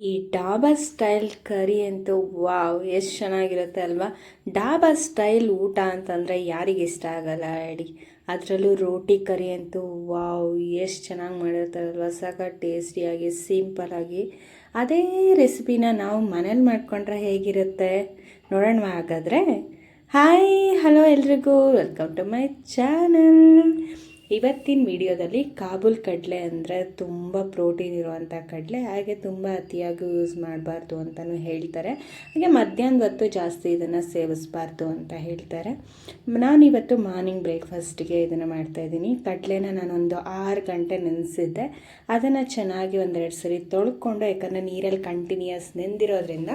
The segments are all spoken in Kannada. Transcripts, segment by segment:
ಈ ಡಾಬಾ ಸ್ಟೈಲ್ ಕರಿ ಅಂತೂ ವಾವ್ ಎಷ್ಟು ಚೆನ್ನಾಗಿರುತ್ತೆ ಅಲ್ವಾ. ಡಾಬಾ ಸ್ಟೈಲ್ ಊಟ ಅಂತಂದರೆ ಯಾರಿಗೆ ಇಷ್ಟ ಆಗಲ್ಲ ಹೇಳಿ. ಅದರಲ್ಲೂ ರೋಟಿ ಕರಿ ಅಂತೂ ವಾವ್ ಎಷ್ಟು ಚೆನ್ನಾಗಿ ಮಾಡಿರ್ತಾರಲ್ವ, ಸಖತ್ ಟೇಸ್ಟಿಯಾಗಿ ಸಿಂಪಲಾಗಿ. ಅದೇ ರೆಸಿಪಿನ ನಾವು ಮನೇಲಿ ಮಾಡ್ಕೊಂಡ್ರೆ ಹೇಗಿರುತ್ತೆ ನೋಡೋಣ ಹಾಗಾದರೆ. ಹಾಯ್ ಹಲೋ ಎಲ್ರಿಗೂ, ವೆಲ್ಕಮ್ ಟು ಮೈ ಚಾನಲ್. ಇವತ್ತಿನ ವಿಡಿಯೋದಲ್ಲಿ ಕಾಬೂಲ್ ಕಡಲೆ ಅಂದರೆ ತುಂಬ ಪ್ರೋಟೀನ್ ಇರುವಂಥ ಕಡಲೆ, ಹಾಗೆ ತುಂಬ ಅತಿಯಾಗಿ ಯೂಸ್ ಮಾಡಬಾರ್ದು ಅಂತಲೂ ಹೇಳ್ತಾರೆ. ಹಾಗೆ ಮಧ್ಯಾಹ್ನದ ಹೊತ್ತು ಜಾಸ್ತಿ ಇದನ್ನು ಸೇವಿಸಬಾರ್ದು ಅಂತ ಹೇಳ್ತಾರೆ. ನಾನಿವತ್ತು ಮಾರ್ನಿಂಗ್ ಬ್ರೇಕ್ಫಾಸ್ಟಿಗೆ ಇದನ್ನು ಮಾಡ್ತಾಯಿದ್ದೀನಿ. ಕಡಲೆನ ನಾನೊಂದು 6 ಗಂಟೆ ನೆನೆಸಿದ್ದೆ. ಅದನ್ನು ಚೆನ್ನಾಗಿ ಒಂದೆರಡು ಸರಿ ತೊಳ್ಕೊಂಡು, ಯಾಕಂದರೆ ನೀರಲ್ಲಿ ಕಂಟಿನ್ಯೂಸ್ ನೆಂದಿರೋದ್ರಿಂದ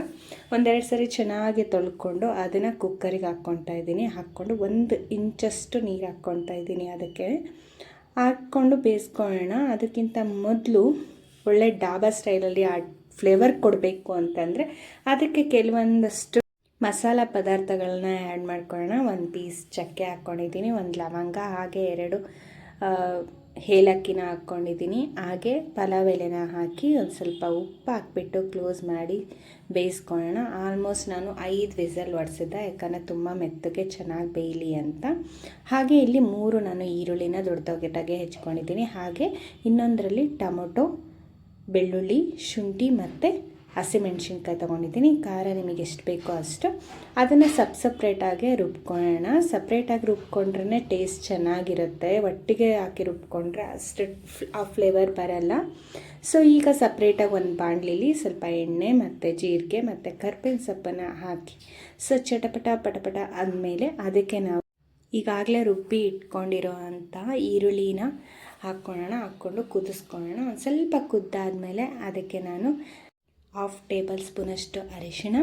ಒಂದೆರಡು ಸರಿ ಚೆನ್ನಾಗಿ ತೊಳ್ಕೊಂಡು ಅದನ್ನು ಕುಕ್ಕರಿಗೆ ಹಾಕ್ಕೊತಾ ಇದ್ದೀನಿ. ಹಾಕ್ಕೊಂಡು 1 ಇಂಚಷ್ಟು ನೀರು ಹಾಕ್ಕೊತಾ ಇದ್ದೀನಿ. ಅದಕ್ಕೆ ಹಾಕ್ಕೊಂಡು ಬೇಯಿಸ್ಕೊಳ್ಳೋಣ. ಅದಕ್ಕಿಂತ ಮೊದಲು ಒಳ್ಳೆ ಡಾಬಾ ಸ್ಟೈಲಲ್ಲಿ ಆ ಫ್ಲೇವರ್ ಕೊಡಬೇಕು ಅಂತಂದರೆ ಅದಕ್ಕೆ ಕೆಲವೊಂದಷ್ಟು ಮಸಾಲ ಪದಾರ್ಥಗಳನ್ನ ಆ್ಯಡ್ ಮಾಡ್ಕೊಳ್ಳೋಣ. 1 ಪೀಸ್ ಚಕ್ಕೆ ಹಾಕ್ಕೊಂಡಿದ್ದೀನಿ, 1 ಲವಂಗ, ಹಾಗೆ 2 ಏಲಕ್ಕಿನ ಹಾಕ್ಕೊಂಡಿದ್ದೀನಿ. ಹಾಗೆ ಪಲಾವ್ ಎಲೆನ ಹಾಕಿ ಒಂದು ಸ್ವಲ್ಪ ಉಪ್ಪು ಹಾಕ್ಬಿಟ್ಟು ಕ್ಲೋಸ್ ಮಾಡಿ ಬೇಯಿಸ್ಕೊಳ್ಳೋಣ. ಆಲ್ಮೋಸ್ಟ್ ನಾನು 5 ವಿಸಲ್ ಹೊಡ್ಸಿದ್ದೆ, ಯಾಕಂದರೆ ತುಂಬ ಮೆತ್ತಗೆ ಚೆನ್ನಾಗಿ ಬೇಯಲಿ ಅಂತ. ಹಾಗೆ ಇಲ್ಲಿ 3 ನಾನು ಈರುಳ್ಳಿನ ದೊಡ್ಡದಾಗೆ ಹೆಚ್ಕೊಂಡಿದ್ದೀನಿ. ಹಾಗೆ ಇನ್ನೊಂದರಲ್ಲಿ ಟೊಮೊಟೊ, ಬೆಳ್ಳುಳ್ಳಿ, ಶುಂಠಿ ಮತ್ತು ಹಸಿಮೆಣ್ಸಿನ್ಕಾಯಿ ತೊಗೊಂಡಿದ್ದೀನಿ. ಖಾರ ನಿಮಗೆ ಎಷ್ಟು ಬೇಕೋ ಅಷ್ಟು. ಅದನ್ನು ಸಪ್ರೇಟಾಗಿ ರುಬ್ಕೊಳ್ಳೋಣ. ಸಪ್ರೇಟಾಗಿ ರುಬ್ಕೊಂಡ್ರೆ ಟೇಸ್ಟ್ ಚೆನ್ನಾಗಿರುತ್ತೆ, ಒಟ್ಟಿಗೆ ಹಾಕಿ ರುಬ್ಕೊಂಡ್ರೆ ಅಷ್ಟು ಆ ಫ್ಲೇವರ್ ಬರಲ್ಲ. ಸೊ ಈಗ ಸಪ್ರೇಟಾಗಿ ಒಂದು ಬಾಣಲಿಲಿ ಸ್ವಲ್ಪ ಎಣ್ಣೆ ಮತ್ತು ಜೀರಿಗೆ ಮತ್ತು ಕರ್ಬೇವಿನ ಸೊಪ್ಪನ್ನು ಹಾಕಿ ಸೊ ಚಟಪಟ ಪಟಪಟ ಆದಮೇಲೆ ಅದಕ್ಕೆ ನಾವು ಈಗಾಗಲೇ ರುಬ್ಬಿ ಇಟ್ಕೊಂಡಿರೋ ಅಂಥ ಈರುಳ್ಳಿನ ಹಾಕ್ಕೊಳ್ಳೋಣ. ಹಾಕ್ಕೊಂಡು ಕುದಿಸ್ಕೊಳ್ಳೋಣ. ಒಂದು ಸ್ವಲ್ಪ ಕುದ್ದಾದಮೇಲೆ ಅದಕ್ಕೆ ನಾನು 1/2 ಟೇಬಲ್ ಸ್ಪೂನಷ್ಟು ಅರಿಶಿಣ,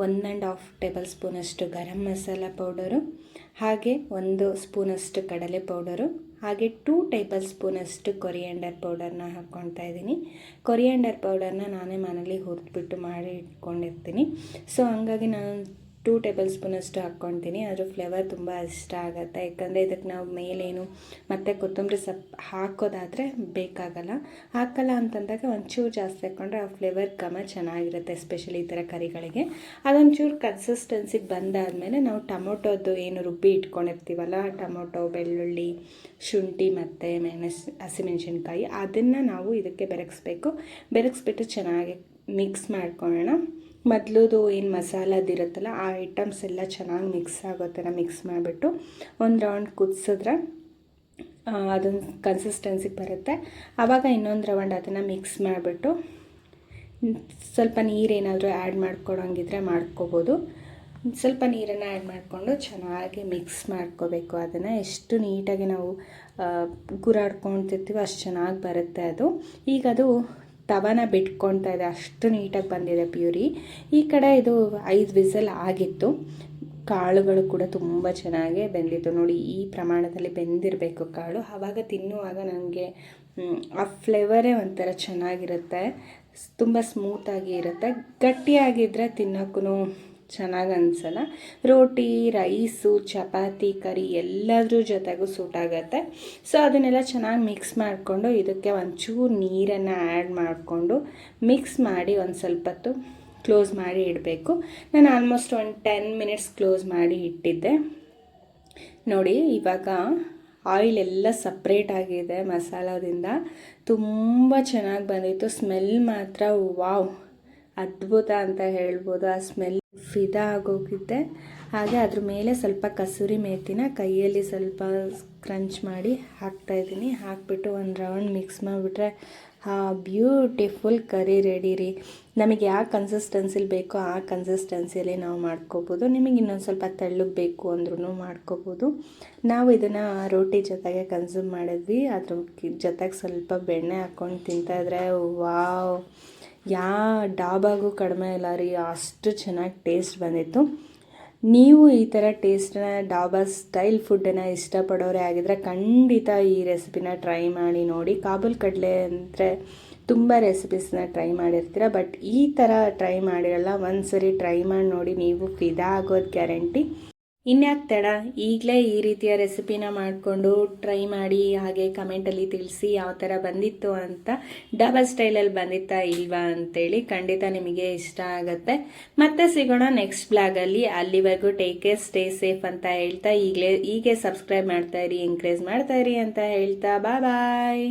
1.5 ಟೇಬಲ್ ಸ್ಪೂನಷ್ಟು ಗರಂ ಮಸಾಲ ಪೌಡರು, ಹಾಗೆ 1 ಸ್ಪೂನಷ್ಟು ಕಡಲೆ ಪೌಡರು, ಹಾಗೆ 2 ಟೇಬಲ್ ಸ್ಪೂನಷ್ಟು ಕೊರಿಯಾಂಡರ್ ಪೌಡರ್ನ ಹಾಕ್ಕೊತಾ ಇದ್ದೀನಿ. ಕೊರಿಯಾಂಡರ್ ಪೌಡರ್ನ ನಾನೇ ಮನೇಲಿ ಹುರಿದ್ಬಿಟ್ಟು ಮಾಡಿ ಇಟ್ಕೊಂಡಿರ್ತೀನಿ. ಸೊ ಹಂಗಾಗಿ ನಾನು 2 ಟೇಬಲ್ ಸ್ಪೂನಷ್ಟು ಹಾಕ್ಕೊತೀನಿ. ಅದ್ರ ಫ್ಲೇವರ್ ತುಂಬ ಇಷ್ಟ ಆಗುತ್ತೆ, ಯಾಕಂದರೆ ಇದಕ್ಕೆ ನಾವು ಮೇಲೇನು ಮತ್ತು ಕೊತ್ತಂಬರಿ ಸೊಪ್ಪು ಹಾಕೋದಾದರೆ ಬೇಕಾಗಲ್ಲ. ಹಾಕಲ್ಲ ಅಂತಂದಾಗ ಒಂಚೂರು ಜಾಸ್ತಿ ಹಾಕ್ಕೊಂಡ್ರೆ ಆ ಫ್ಲೇವರ್ ಚೆನ್ನಾಗಿರುತ್ತೆ, ಎಸ್ಪೆಷಲಿ ಈ ಥರ ಕರಿಗಳಿಗೆ. ಅದೊಂಚೂರು ಕನ್ಸಿಸ್ಟೆನ್ಸಿಗೆ ಬಂದಾದಮೇಲೆ ನಾವು ಟೊಮೊಟೊದು ಏನು ರುಬ್ಬಿ ಇಟ್ಕೊಂಡಿರ್ತೀವಲ್ಲ, ಟೊಮೊಟೊ, ಬೆಳ್ಳುಳ್ಳಿ, ಶುಂಠಿ ಮತ್ತು ಹಸಿಮೆಣ್ಸಿನ್ಕಾಯಿ, ಅದನ್ನು ನಾವು ಇದಕ್ಕೆ ಬೆರಗಿಸ್ಬಿಟ್ಟು ಚೆನ್ನಾಗಿ ಮಿಕ್ಸ್ ಮಾಡ್ಕೊಳ್ಳೋಣ. ಮೊದಲುದು ಏನು ಮಸಾಲದಿರುತ್ತಲ್ಲ ಆ ಐಟಮ್ಸ್ ಎಲ್ಲ ಚೆನ್ನಾಗಿ ಮಿಕ್ಸ್ ಆಗೋ ಥರ ಮಿಕ್ಸ್ ಮಾಡಿಬಿಟ್ಟು ಒಂದು ರೌಂಡ್ ಕುದಿಸಿದ್ರೆ ಅದೊಂದು ಕನ್ಸಿಸ್ಟೆನ್ಸಿಗೆ ಬರುತ್ತೆ. ಆವಾಗ ಇನ್ನೊಂದು ರೌಂಡ್ ಅದನ್ನು ಮಿಕ್ಸ್ ಮಾಡಿಬಿಟ್ಟು ಸ್ವಲ್ಪ ನೀರೇನಾದರೂ ಆ್ಯಡ್ ಮಾಡ್ಕೊಳಂಗಿದ್ರೆ ಮಾಡ್ಕೋಬೋದು. ಸ್ವಲ್ಪ ನೀರನ್ನು ಆ್ಯಡ್ ಮಾಡಿಕೊಂಡು ಚೆನ್ನಾಗಿ ಮಿಕ್ಸ್ ಮಾಡ್ಕೋಬೇಕು. ಅದನ್ನು ಎಷ್ಟು ನೀಟಾಗಿ ನಾವು ಗುರಾಡ್ಕೊತಿರ್ತೀವೋ ಅಷ್ಟು ಚೆನ್ನಾಗಿ ಬರುತ್ತೆ ಅದು. ಈಗ ಅದು ತವಾನ ಬಿಟ್ಕೊಳ್ತಾ ಇದೆ, ಅಷ್ಟು ನೀಟಾಗಿ ಬಂದಿದೆ ಪ್ಯೂರಿ. ಈ ಕಡೆ ಇದು 5 ವಿಸಲ್ ಆಗಿತ್ತು. ಕಾಳುಗಳು ಕೂಡ ತುಂಬ ಚೆನ್ನಾಗಿ ಬೆಂದಿತ್ತು ನೋಡಿ. ಈ ಪ್ರಮಾಣದಲ್ಲಿ ಬೆಂದಿರಬೇಕು ಕಾಳು, ಆವಾಗ ತಿನ್ನುವಾಗ ನನಗೆ ಆ ಫ್ಲೇವರೇ ಒಂಥರ ಚೆನ್ನಾಗಿರುತ್ತೆ, ತುಂಬ ಸ್ಮೂತಾಗಿ ಇರುತ್ತೆ. ಗಟ್ಟಿಯಾಗಿದ್ದರೆ ತಿನ್ನೋಕ್ಕೂ ಚೆನ್ನಾಗಿ ಅನಿಸಲ್ಲ. ರೋಟಿ, ರೈಸು, ಚಪಾತಿ, ಕರಿ ಎಲ್ಲದ್ರ ಜೊತೆಗೂ ಸೂಟ್ ಆಗುತ್ತೆ. ಸೊ ಅದನ್ನೆಲ್ಲ ಚೆನ್ನಾಗಿ ಮಿಕ್ಸ್ ಮಾಡಿಕೊಂಡು ಇದಕ್ಕೆ ಒಂಚೂರು ನೀರನ್ನು ಆ್ಯಡ್ ಮಾಡಿಕೊಂಡು ಮಿಕ್ಸ್ ಮಾಡಿ ಒಂದು ಸ್ವಲ್ಪ ಹೊತ್ತು ಕ್ಲೋಸ್ ಮಾಡಿ ಇಡಬೇಕು. ನಾನು ಆಲ್ಮೋಸ್ಟ್ ಒಂದು 10 ಮಿನಿಟ್ಸ್ ಕ್ಲೋಸ್ ಮಾಡಿ ಇಟ್ಟಿದ್ದೆ ನೋಡಿ. ಇವಾಗ ಆಯಿಲ್ ಎಲ್ಲ ಸಪ್ರೇಟ್ ಆಗಿದೆ ಮಸಾಲದಿಂದ, ತುಂಬ ಚೆನ್ನಾಗಿ ಬಂದಿತ್ತು. ಸ್ಮೆಲ್ ಮಾತ್ರ ವಾವ್ ಅದ್ಭುತ ಅಂತ ಹೇಳ್ಬೋದು. ಆ ಸ್ಮೆಲ್ ಫಿದಾ ಆಗೋಗಿದ್ದೆ. ಹಾಗೆ ಅದ್ರ ಮೇಲೆ ಸ್ವಲ್ಪ ಕಸೂರಿ ಮೇಥಿನ ಕೈಯಲ್ಲಿ ಸ್ವಲ್ಪ ಕ್ರಂಚ್ ಮಾಡಿ ಹಾಕ್ತಾಯಿದ್ದೀನಿ. ಹಾಕಿಬಿಟ್ಟು ಒಂದು ರೌಂಡ್ ಮಿಕ್ಸ್ ಮಾಡಿಬಿಟ್ರೆ ಬ್ಯೂಟಿಫುಲ್ ಕರಿ ರೆಡಿ ರೀ. ನಮಗೆ ಯಾವ ಕನ್ಸಿಸ್ಟೆನ್ಸಿಲಿ ಬೇಕೋ ಆ ಕನ್ಸಿಸ್ಟೆನ್ಸಿಯಲ್ಲಿ ನಾವು ಮಾಡ್ಕೋಬೋದು. ನಿಮಗೆ ಇನ್ನೊಂದು ಸ್ವಲ್ಪ ತೆಳ್ಳಗೆ ಬೇಕು ಅಂದ್ರೂ ಮಾಡ್ಕೋಬೋದು. ನಾವು ಇದನ್ನು ರೋಟಿ ಜೊತೆಗೆ ಕನ್ಸ್ಯೂಮ್ ಮಾಡಿದ್ವಿ. ಅದ್ರ ಜೊತೆಗೆ ಸ್ವಲ್ಪ ಬೆಣ್ಣೆ ಹಾಕ್ಕೊಂಡು ತಿಂತಾಯಿದ್ರೆ ವಾವ್, ಯಾವ ಡಾಬಾಗೂ ಕಡಿಮೆ ಇಲ್ಲ ರೀ, ಅಷ್ಟು ಚೆನ್ನಾಗಿ ಟೇಸ್ಟ್ ಬಂದಿತ್ತು. ನೀವು ಈ ಥರ ಟೇಸ್ಟನ್ನ ಡಾಬಾ ಸ್ಟೈಲ್ ಫುಡ್ಡನ್ನು ಇಷ್ಟಪಡೋರೇ ಆಗಿದ್ರೆ ಖಂಡಿತ ಈ ರೆಸಿಪಿನ ಟ್ರೈ ಮಾಡಿ ನೋಡಿ. ಕಾಬೂಲ್ ಕಡಲೆ ಅಂದರೆ ತುಂಬ ರೆಸಿಪೀಸ್ನ ಟ್ರೈ ಮಾಡಿರ್ತೀರ, ಬಟ್ ಈ ಥರ ಟ್ರೈ ಮಾಡಿರಲ್ಲ. ಒಂದು ಸರಿ ಟ್ರೈ ಮಾಡಿ ನೋಡಿ, ನೀವು ಫಿದಾ ಆಗೋದು ಗ್ಯಾರಂಟಿ. ಇನ್ಯಾಕೆ ತಡ, ಈಗಲೇ ಈ ರೀತಿಯ ರೆಸಿಪಿನ ಮಾಡಿಕೊಂಡು ಟ್ರೈ ಮಾಡಿ, ಹಾಗೆ ಕಮೆಂಟಲ್ಲಿ ತಿಳಿಸಿ ಯಾವ ಥರ ಬಂದಿತ್ತು ಅಂತ. ಡಬಲ್ ಸ್ಟೈಲಲ್ಲಿ ಬಂದಿತ್ತಾ ಇಲ್ವಾ ಅಂತೇಳಿ. ಖಂಡಿತ ನಿಮಗೆ ಇಷ್ಟ ಆಗುತ್ತೆ. ಮತ್ತೆ ಸಿಗೋಣ ನೆಕ್ಸ್ಟ್ ಬ್ಲಾಗಲ್ಲಿ. ಅಲ್ಲಿವರೆಗೂ ಟೇಕ್ ಕೇರ್, ಸ್ಟೇ ಸೇಫ್ ಅಂತ ಹೇಳ್ತಾ, ಹೀಗೆ ಸಬ್ಸ್ಕ್ರೈಬ್ ಮಾಡ್ತಾಯಿರಿ, ಎಂಕರೇಜ್ ಮಾಡ್ತಾಯಿರಿ ಅಂತ ಹೇಳ್ತಾ, ಬಾಯ್.